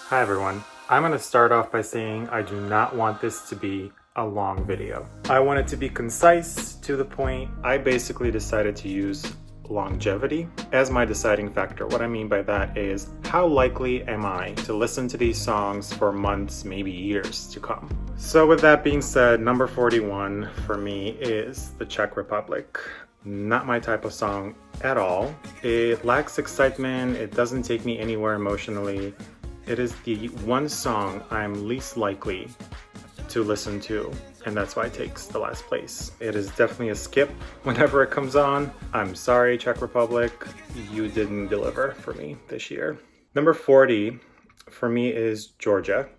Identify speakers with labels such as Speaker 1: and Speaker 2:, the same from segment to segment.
Speaker 1: Hi everyone. I'm going to start off by saying I do not want this to be a long video. I want it to be concise, to the point. I basically decided to use longevity as my deciding factor. What I mean by that is, how likely am I to listen to these songs for months, maybe years to come? So with that being said, number 41 for me is the Czech Republic. Not my type of song at all. It lacks excitement. It doesn't take me anywhere emotionally. It is the one song I'm least likely to listen to, and that's why it takes the last place. It is definitely a skip whenever it comes on. I'm sorry, Czech Republic, you didn't deliver for me this year. Number 40 for me is Georgia.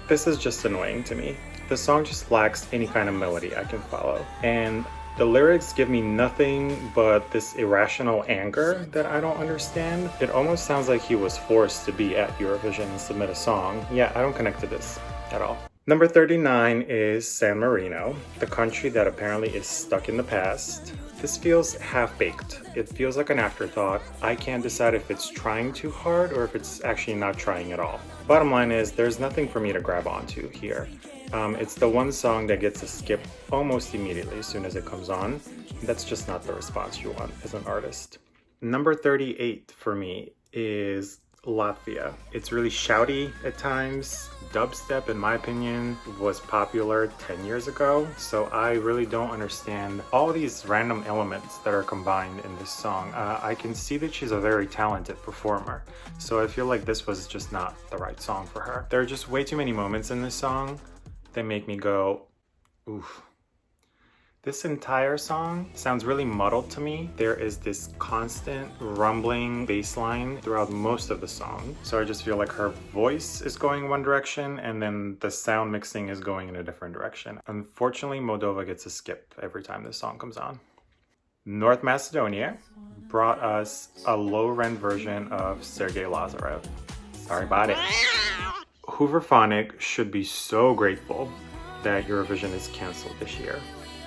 Speaker 1: This is just annoying to me. The song just lacks any kind of melody I can follow, and the lyrics give me nothing but this irrational anger that I don't understand. It almost sounds like he was forced to be at Eurovision and submit a song. Yeah, I don't connect to this at all. Number 39 is San Marino, the country that apparently is stuck in the past. This feels half-baked. It feels like an afterthought. I can't decide if it's trying too hard or if it's actually not trying at all. Bottom line is, there's nothing for me to grab onto here. It's the one song that gets a skip almost immediately as soon as it comes on. That's just not the response you want as an artist. Number 38 for me is Latvia. It's really shouty at times. Dubstep, in my opinion, was popular 10 years ago, so I really don't understand all these random elements that are combined in this song. I can see that she's a very talented performer, so I feel like this was just not the right song for her. There are just way too many moments in this song that make me go, oof. This entire song sounds really muddled to me. There is this constant rumbling bass line throughout most of the song. So I just feel like her voice is going one direction and then the sound mixing is going in a different direction. Unfortunately, Moldova gets a skip every time this song comes on. North Macedonia brought us a low-rent version of Sergei Lazarev. Sorry about it. Hooverphonic should be so grateful that Eurovision is canceled this year.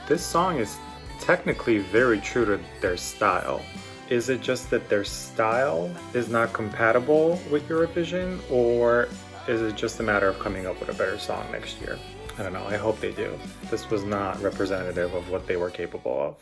Speaker 1: This song is technically very true to their style. Is it just that their style is not compatible with Eurovision, or is it just a matter of coming up with a better song next year? I don't know, I hope they do. This was not representative of what they were capable of.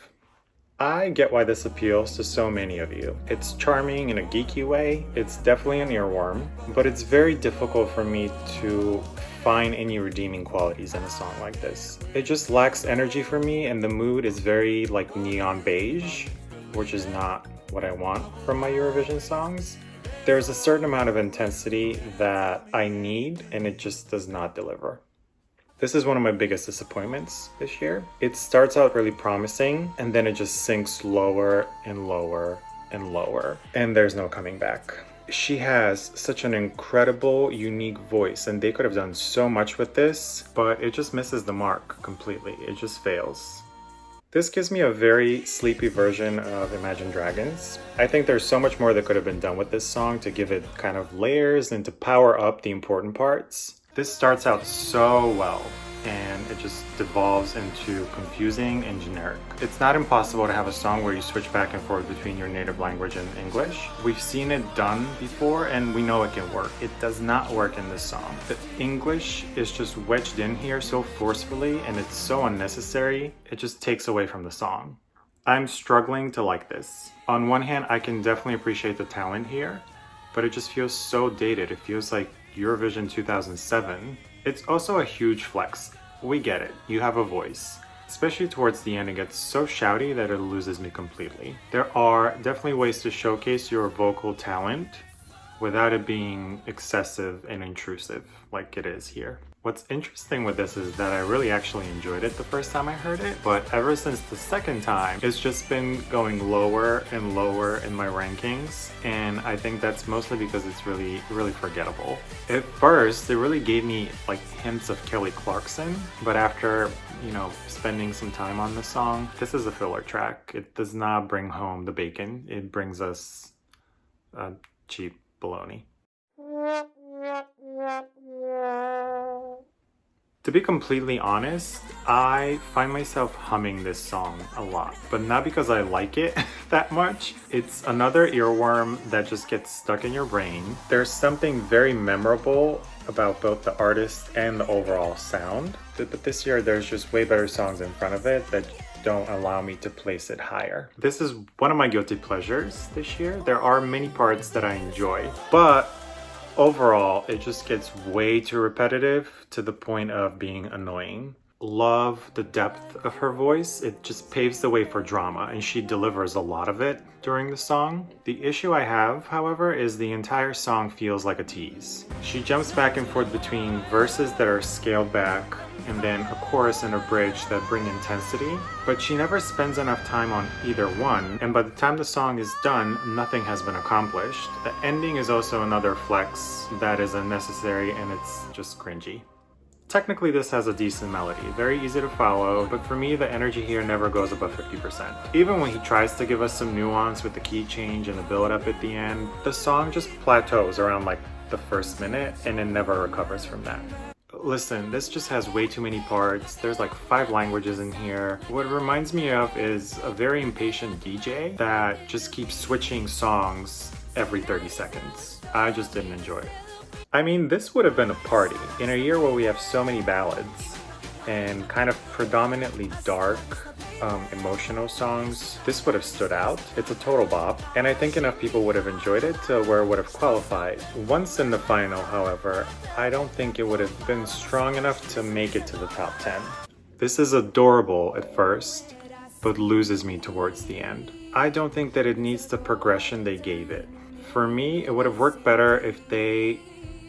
Speaker 1: I get why this appeals to so many of you. It's charming in a geeky way, it's definitely an earworm, but it's very difficult for me to find any redeeming qualities in a song like this. It just lacks energy for me, and the mood is very like neon beige, which is not what I want from my Eurovision songs. There's a certain amount of intensity that I need, and it just does not deliver. This is one of my biggest disappointments this year. It starts out really promising, and then it just sinks lower and lower and lower, and there's no coming back. She has such an incredible, unique voice, and they could have done so much with this, but it just misses the mark completely. It just fails. This gives me a very sleepy version of Imagine Dragons. I think there's so much more that could have been done with this song to give it kind of layers and to power up the important parts. This starts out so well, and it just devolves into confusing and generic. It's not impossible to have a song where you switch back and forth between your native language and English. We've seen it done before, and we know it can work. It does not work in this song. The English is just wedged in here so forcefully, and it's so unnecessary, it just takes away from the song. I'm struggling to like this. On one hand, I can definitely appreciate the talent here, but it just feels so dated. It feels like Eurovision 2007. It's also a huge flex. We get it, you have a voice. Especially towards the end, it gets so shouty that it loses me completely. There are definitely ways to showcase your vocal talent without it being excessive and intrusive like it is here. What's interesting with this is that I really actually enjoyed it the first time I heard it, but ever since the second time, it's just been going lower and lower in my rankings, and I think that's mostly because it's really forgettable. At first, it really gave me like hints of Kelly Clarkson, but after, spending some time on the song, this is a filler track. It does not bring home the bacon. It brings us cheap bologna. To be completely honest, I find myself humming this song a lot, but not because I like it that much. It's another earworm that just gets stuck in your brain. There's something very memorable about both the artist and the overall sound, but this year there's just way better songs in front of it that don't allow me to place it higher. This is one of my guilty pleasures this year. There are many parts that I enjoy, but overall, it just gets way too repetitive to the point of being annoying. Love the depth of her voice. It just paves the way for drama, and she delivers a lot of it during the song. The issue I have, however, is the entire song feels like a tease. She jumps back and forth between verses that are scaled back and then a chorus and a bridge that bring intensity, but she never spends enough time on either one, and by the time the song is done, nothing has been accomplished. The ending is also another flex that is unnecessary, and it's just cringy. Technically, this has a decent melody, very easy to follow, but for me, the energy here never goes above 50%. Even when he tries to give us some nuance with the key change and the build-up at the end, the song just plateaus around like the first minute, and it never recovers from that. Listen, this just has way too many parts. There's like 5 languages in here. What it reminds me of is a very impatient DJ that just keeps switching songs every 30 seconds. I just didn't enjoy it. I mean, this would have been a party. In a year where we have so many ballads and kind of predominantly dark, emotional songs, this would have stood out. It's a total bop, and I think enough people would have enjoyed it to where it would have qualified. Once in the final, however, I don't think it would have been strong enough to make it to the top 10. This is adorable at first, but loses me towards the end. I don't think that it needs the progression they gave it. For me, it would have worked better if they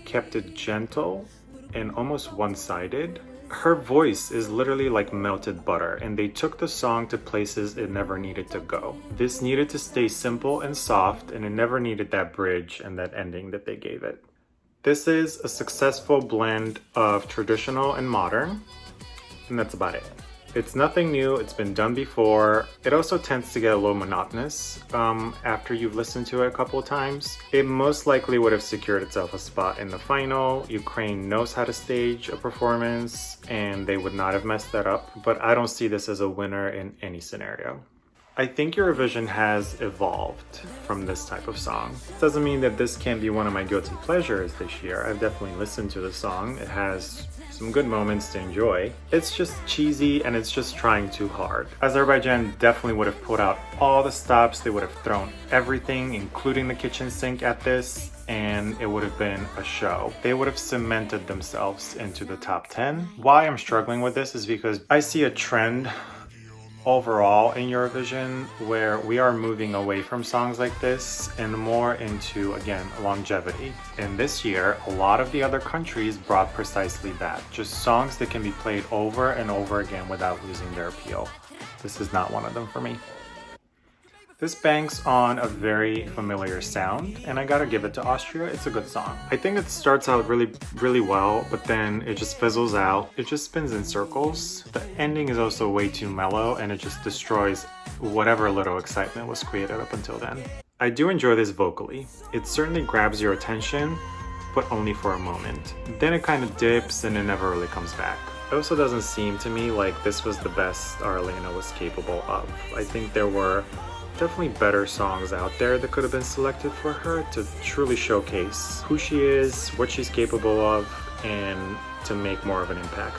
Speaker 1: kept it gentle and almost one-sided. Her voice is literally like melted butter, and they took the song to places it never needed to go. This needed to stay simple and soft, and it never needed that bridge and that ending that they gave it. This is a successful blend of traditional and modern, and that's about it. It's nothing new, it's been done before. It also tends to get a little monotonous after you've listened to it a couple of times. It most likely would have secured itself a spot in the final. Ukraine knows how to stage a performance, and they would not have messed that up, but I don't see this as a winner in any scenario. I think Eurovision has evolved from this type of song. Doesn't mean that this can't be one of my guilty pleasures this year. I've definitely listened to the song. It has some good moments to enjoy. It's just cheesy, and it's just trying too hard. Azerbaijan definitely would have pulled out all the stops. They would have thrown everything, including the kitchen sink, at this, and it would have been a show. They would have cemented themselves into the top 10. Why I'm struggling with this is because I see a trend overall in Eurovision where we are moving away from songs like this and more into, again, longevity. And this year, a lot of the other countries brought precisely that. Just songs that can be played over and over again without losing their appeal. This is not one of them for me. This banks on a very familiar sound, and I gotta give it to Austria. It's a good song. I think it starts out really well, but then it just fizzles out. It just spins in circles. The ending is also way too mellow, and it just destroys whatever little excitement was created up until then. I do enjoy this vocally. It certainly grabs your attention, but only for a moment. Then it kind of dips, and it never really comes back. It also doesn't seem to me like this was the best Arlena was capable of. I think there were definitely better songs out there that could have been selected for her to truly showcase who she is, what she's capable of, and to make more of an impact.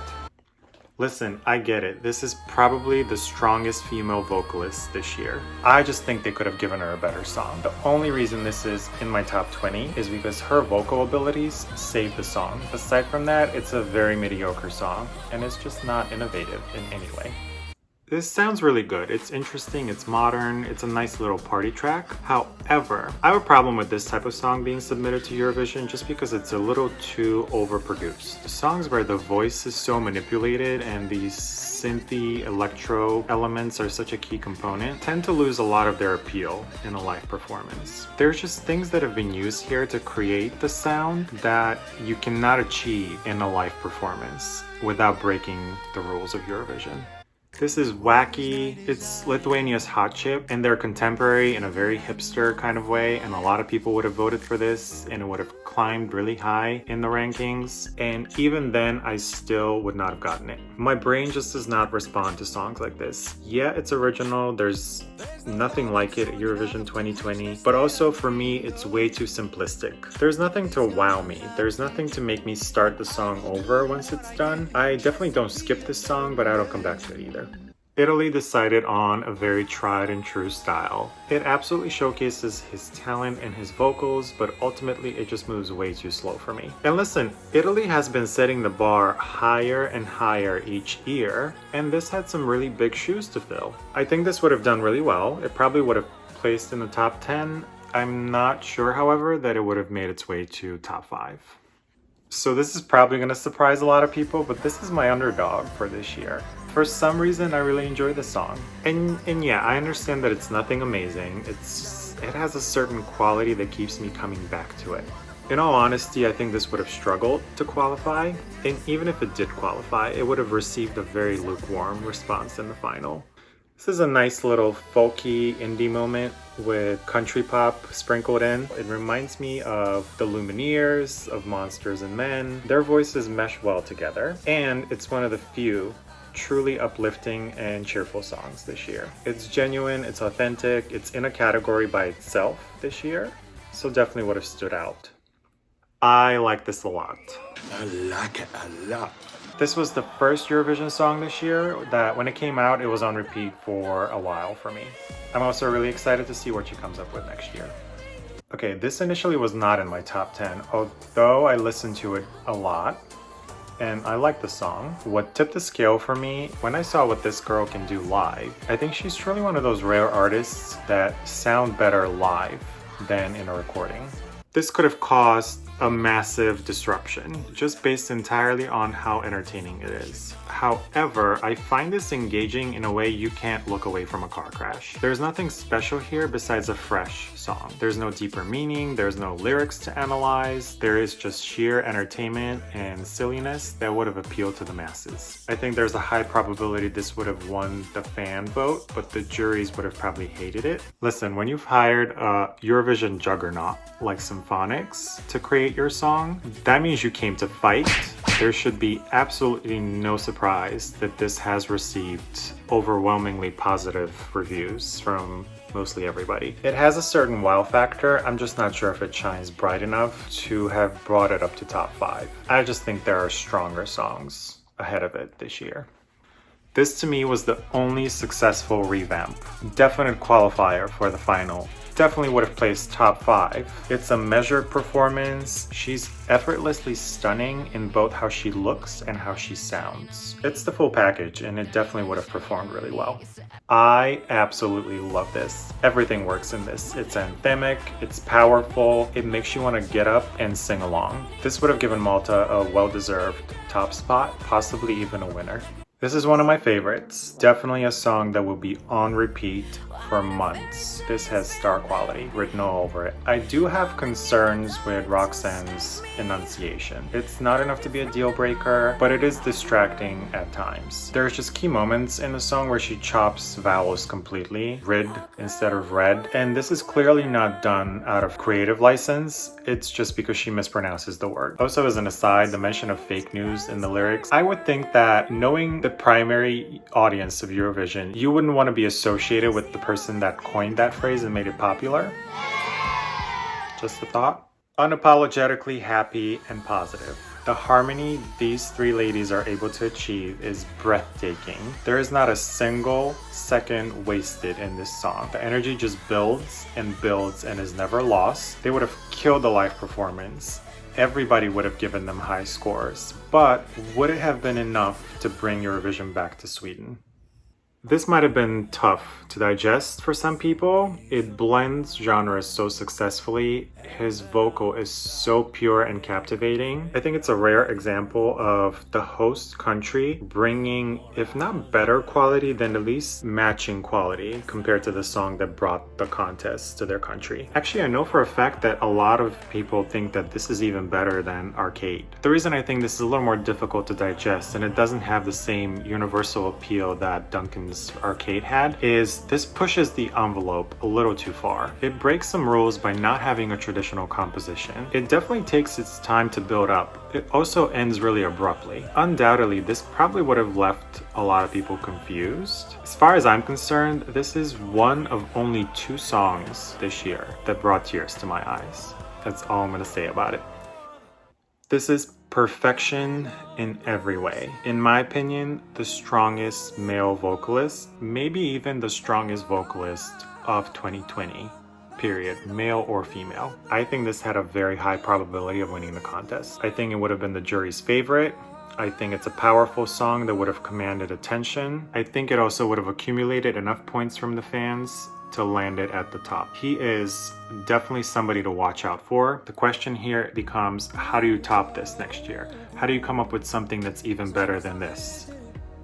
Speaker 1: Listen, I get it. This is probably the strongest female vocalist this year. I just think they could have given her a better song. The only reason this is in my top 20 is because her vocal abilities saved the song. Aside from that, it's a very mediocre song, and it's just not innovative in any way. This sounds really good. It's interesting, it's modern, it's a nice little party track. However, I have a problem with this type of song being submitted to Eurovision just because it's a little too overproduced. Songs where the voice is so manipulated and these synthy electro elements are such a key component tend to lose a lot of their appeal in a live performance. There's just things that have been used here to create the sound that you cannot achieve in a live performance without breaking the rules of Eurovision. This is wacky. It's Lithuania's hot chip, and they're contemporary in a very hipster kind of way, and a lot of people would have voted for this, and it would have climbed really high in the rankings, and even then I still would not have gotten it. My brain just does not respond to songs like this. Yeah, it's original, there's nothing like it at Eurovision 2020, but also for me it's way too simplistic. There's nothing to wow me, there's nothing to make me start the song over once it's done. I definitely don't skip this song, but I don't come back to it either. Italy decided on a very tried and true style. It absolutely showcases his talent and his vocals, but ultimately it just moves way too slow for me. And listen, Italy has been setting the bar higher and higher each year, and this had some really big shoes to fill. I think this would have done really well. It probably would have placed in the top 10. I'm not sure, however, that it would have made its way to top 5. So this is probably going to surprise a lot of people, but this is my underdog for this year. For some reason, I really enjoy the song. And yeah, I understand that it's nothing amazing. It has a certain quality that keeps me coming back to it. In all honesty, I think this would have struggled to qualify. And even if it did qualify, it would have received a very lukewarm response in the final. This is a nice little folky indie moment with country pop sprinkled in. It reminds me of the Lumineers, of Monsters and Men. Their voices mesh well together, and it's one of the few truly uplifting and cheerful songs this year. It's genuine, it's authentic, it's in a category by itself this year, so definitely would have stood out. I like this a lot.
Speaker 2: I like it a lot.
Speaker 1: This was the first Eurovision song this year that when it came out, it was on repeat for a while for me. I'm also really excited to see what she comes up with next year. Okay, this initially was not in my top 10, although I listened to it a lot and I like the song. What tipped the scale for me, when I saw what this girl can do live, I think she's truly one of those rare artists that sound better live than in a recording. This could have caused a massive disruption, just based entirely on how entertaining it is. However, I find this engaging in a way you can't look away from a car crash. There's nothing special here besides a fresh song. There's no deeper meaning, there's no lyrics to analyze, there is just sheer entertainment and silliness that would have appealed to the masses. I think there's a high probability this would have won the fan vote, but the juries would have probably hated it. Listen, when you've hired a Eurovision juggernaut like Symphonics to create your song, that means you came to fight. There should be absolutely no surprise that this has received overwhelmingly positive reviews from mostly everybody. It has a certain wow factor. I'm just not sure if it shines bright enough to have brought it up to top 5. I just think there are stronger songs ahead of it this year. This to me was the only successful revamp. Definite qualifier for the final. Definitely would have placed top 5. It's a measured performance. She's effortlessly stunning in both how she looks and how she sounds. It's the full package, and it definitely would have performed really well. I absolutely love this. Everything works in this. It's anthemic, it's powerful, it makes you want to get up and sing along. This would have given Malta a well-deserved top spot, possibly even a winner. This is one of my favorites. Definitely a song that will be on repeat for months. This has star quality written all over it. I do have concerns with Roxanne's enunciation. It's not enough to be a deal breaker, but it is distracting at times. There's just key moments in the song where she chops vowels completely, rid instead of red, and this is clearly not done out of creative license. It's just because she mispronounces the word. Also, as an aside, the mention of fake news in the lyrics, I would think that knowing the primary audience of Eurovision, you wouldn't want to be associated with the person that coined that phrase and made it popular. Just a thought. Unapologetically happy and positive. The harmony these three ladies are able to achieve is breathtaking. There is not a single second wasted in this song. The energy just builds and builds and is never lost. They would have killed the live performance. Everybody would have given them high scores, but would it have been enough to bring Eurovision back to Sweden? This might have been tough to digest for some people. It blends genres so successfully. His vocal is so pure and captivating. I think it's a rare example of the host country bringing, if not better quality, then at least matching quality compared to the song that brought the contest to their country. Actually, I know for a fact that a lot of people think that this is even better than Arcade. The reason I think this is a little more difficult to digest and it doesn't have the same universal appeal that Duncan's Arcade had is this pushes the envelope a little too far. It breaks some rules by not having a traditional composition. It definitely takes its time to build up. It also ends really abruptly. Undoubtedly, this probably would have left a lot of people confused. As far as I'm concerned, this is one of only 2 songs this year that brought tears to my eyes. That's all I'm gonna say about it. This is perfection in every way. In my opinion, the strongest male vocalist, maybe even the strongest vocalist of 2020, period, male or female. I think this had a very high probability of winning the contest. I think it would have been the jury's favorite. I think it's a powerful song that would have commanded attention. I think it also would have accumulated enough points from the fans to land it at the top. He is definitely somebody to watch out for. The question here becomes, how do you top this next year? How do you come up with something that's even better than this?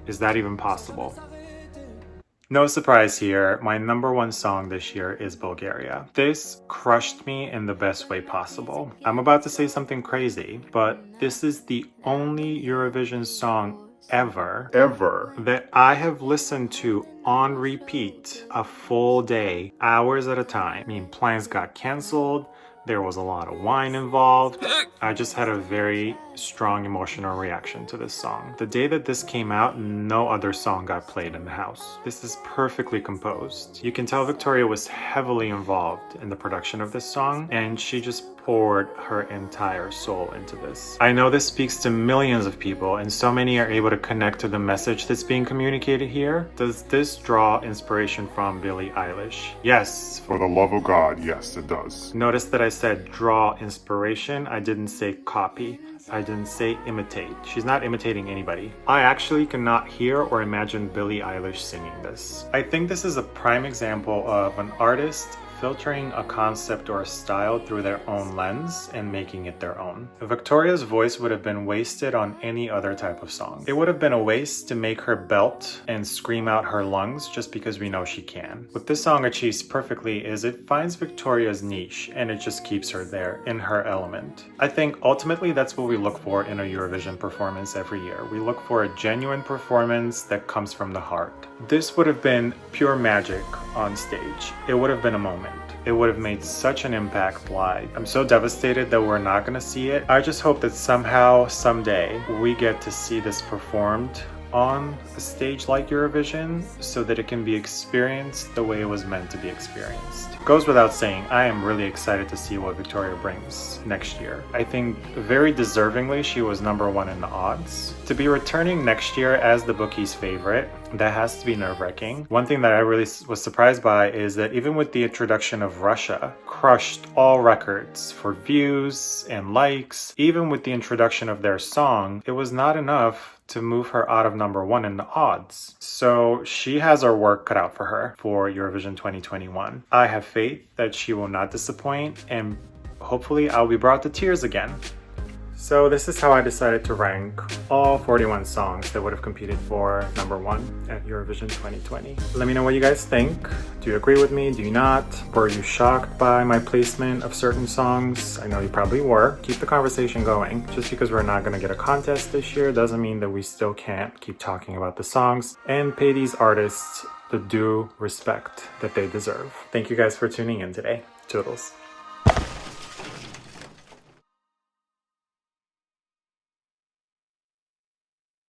Speaker 1: Is that even possible? No surprise here, my number 1 song this year is Bulgaria. This crushed me in the best way possible. I'm about to say something crazy, but this is the only Eurovision song ever that I have listened to on repeat a full day, hours at a time. I mean, plans got canceled. There was a lot of wine involved. I just had a very strong emotional reaction to this song. The day that this came out, no other song got played in the house. This is perfectly composed. You can tell Victoria was heavily involved in the production of this song, and she just poured her entire soul into this. I know this speaks to millions of people, and so many are able to connect to the message that's being communicated here. Does this draw inspiration from Billie Eilish? Yes.
Speaker 2: For the love of God, yes, it does.
Speaker 1: Notice that I said draw inspiration. I didn't say copy. I didn't say imitate. She's not imitating anybody. I actually cannot hear or imagine Billie Eilish singing this. I think this is a prime example of an artist filtering a concept or a style through their own lens and making it their own. Victoria's voice would have been wasted on any other type of song. It would have been a waste to make her belt and scream out her lungs just because we know she can. What this song achieves perfectly is it finds Victoria's niche and it just keeps her there in her element. I think ultimately that's what we look for in a Eurovision performance every year. We look for a genuine performance that comes from the heart. This would have been pure magic on stage. It would have been a moment. It would have made such an impact live. I'm so devastated that we're not gonna see it. I just hope that somehow, someday, we get to see this performed on a stage like Eurovision so that it can be experienced the way it was meant to be experienced. Goes without saying, I am really excited to see what Victoria brings next year. I think very deservingly she was number 1 in the odds. To be returning next year as the bookies' favorite, that has to be nerve-wracking. One thing that I really was surprised by is that even with the introduction of Russia, crushed all records for views and likes. Even with the introduction of their song, it was not enough to move her out of number 1 in the odds. So she has her work cut out for her for Eurovision 2021. I have faith that she will not disappoint, and hopefully I'll be brought to tears again. So this is how I decided to rank all 41 songs that would have competed for number 1 at Eurovision 2020. Let me know what you guys think. Do you agree with me? Do you not? Were you shocked by my placement of certain songs? I know you probably were. Keep the conversation going. Just because we're not going to get a contest this year doesn't mean that we still can't keep talking about the songs and pay these artists the due respect that they deserve. Thank you guys for tuning in today. Toodles.